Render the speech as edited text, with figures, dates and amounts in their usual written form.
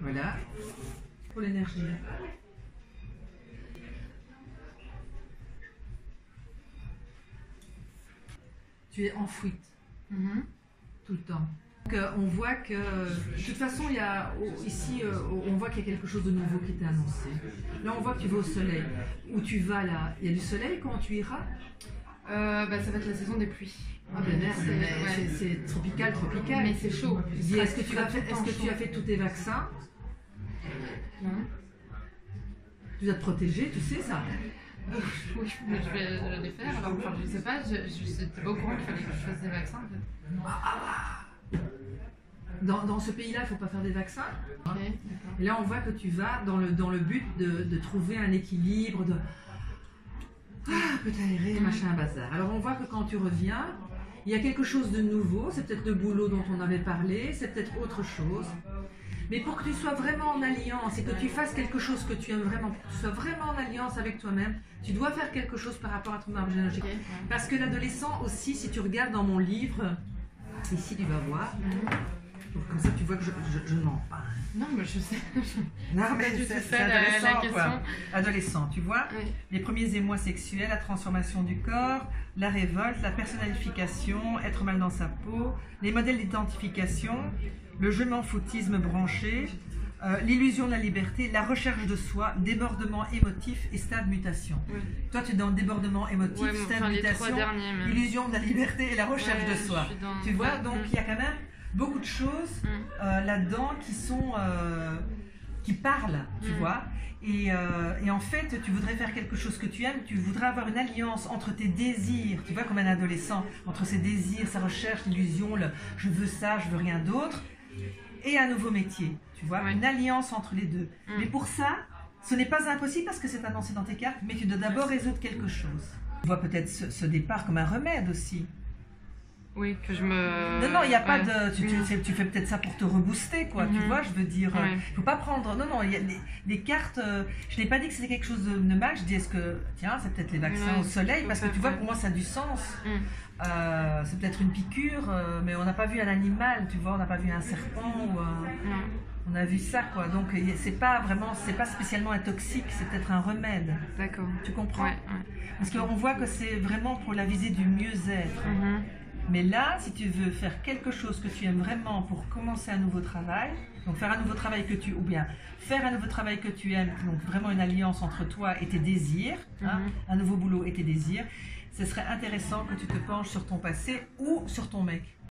Voilà. Pour l'énergie. Tu es en fuite. Tout le temps. Donc, on voit que, de toute façon, il y a, ici, on voit qu'il y a quelque chose de nouveau qui t'est annoncé. Là, on voit que tu vas au soleil. Où tu vas, là, il y a du soleil, comment tu iras? Ça va être la saison des pluies. Ah ben merde, c'est tropical, tropical. Mais c'est chaud. Est-ce que tu as fait tous tes vaccins? Non. Tu dois te protéger, tu sais ça? Oui, mais je vais les faire. Alors, enfin, je sais pas, je n'étais pas au courant qu'il fallait que je fasse des vaccins en fait. Dans ce pays-là, il ne faut pas faire des vaccins. Okay, et là, on voit que tu vas dans le but de trouver un équilibre, de peut aérer, machin, bazar. Alors, on voit que quand tu reviens, il y a quelque chose de nouveau. C'est peut-être le boulot dont on avait parlé, c'est peut-être autre chose. Mais pour que tu sois vraiment en alliance et que tu fasses quelque chose que tu aimes vraiment, pour que tu sois vraiment en alliance avec toi-même, tu dois faire quelque chose par rapport à ton arbre généalogique. Okay. Parce que l'adolescent aussi, si tu regardes dans mon livre, ici tu vas voir, comme ça tu vois que je mens pas. Non, mais je sais. Non, mais c'est adolescent, la question. Quoi. Adolescent, tu vois, oui. Les premiers émois sexuels, la transformation du corps, la révolte, la personnalification, être mal dans sa peau, les modèles d'identification, le je m'en foutisme branché, l'illusion de la liberté, la recherche de soi, débordement émotif et stade mutation. Oui. Toi, tu es dans le débordement émotif, stade mutation, illusion de la liberté et la recherche de soi. Tu vois, donc il y a quand même beaucoup de choses là-dedans qui parlent, tu vois. Et en fait, tu voudrais faire quelque chose que tu aimes, tu voudrais avoir une alliance entre tes désirs, tu vois, comme un adolescent, entre ses désirs, sa recherche, l'illusion, le je veux ça, je veux rien d'autre, et un nouveau métier, tu vois, une alliance entre les deux. Mais pour ça, ce n'est pas impossible parce que c'est annoncé dans tes cartes, mais tu dois d'abord résoudre quelque chose. Tu vois peut-être ce départ comme un remède aussi. Oui, que je me... Non, il n'y a pas de... Tu fais peut-être ça pour te rebooster, quoi, tu vois, je veux dire... Il ne faut pas prendre... Non, il y a des cartes... je n'ai pas dit que c'était quelque chose de mal, je dis, est-ce que... Tiens, c'est peut-être les vaccins au soleil, parce que tu vois, pour moi, ça a du sens. C'est peut-être une piqûre, mais on n'a pas vu un animal, tu vois, on n'a pas vu un serpent ou on a vu ça, quoi. Donc, c'est pas spécialement un toxique, c'est peut-être un remède. D'accord. Tu comprends? Parce qu'on voit que c'est vraiment pour la visée du mieux-être. Mais là, si tu veux faire quelque chose que tu aimes vraiment pour commencer un nouveau travail, donc faire un nouveau travail que tu aimes, donc vraiment une alliance entre toi et tes désirs, un nouveau boulot et tes désirs, ce serait intéressant que tu te penches sur ton passé ou sur ton mec.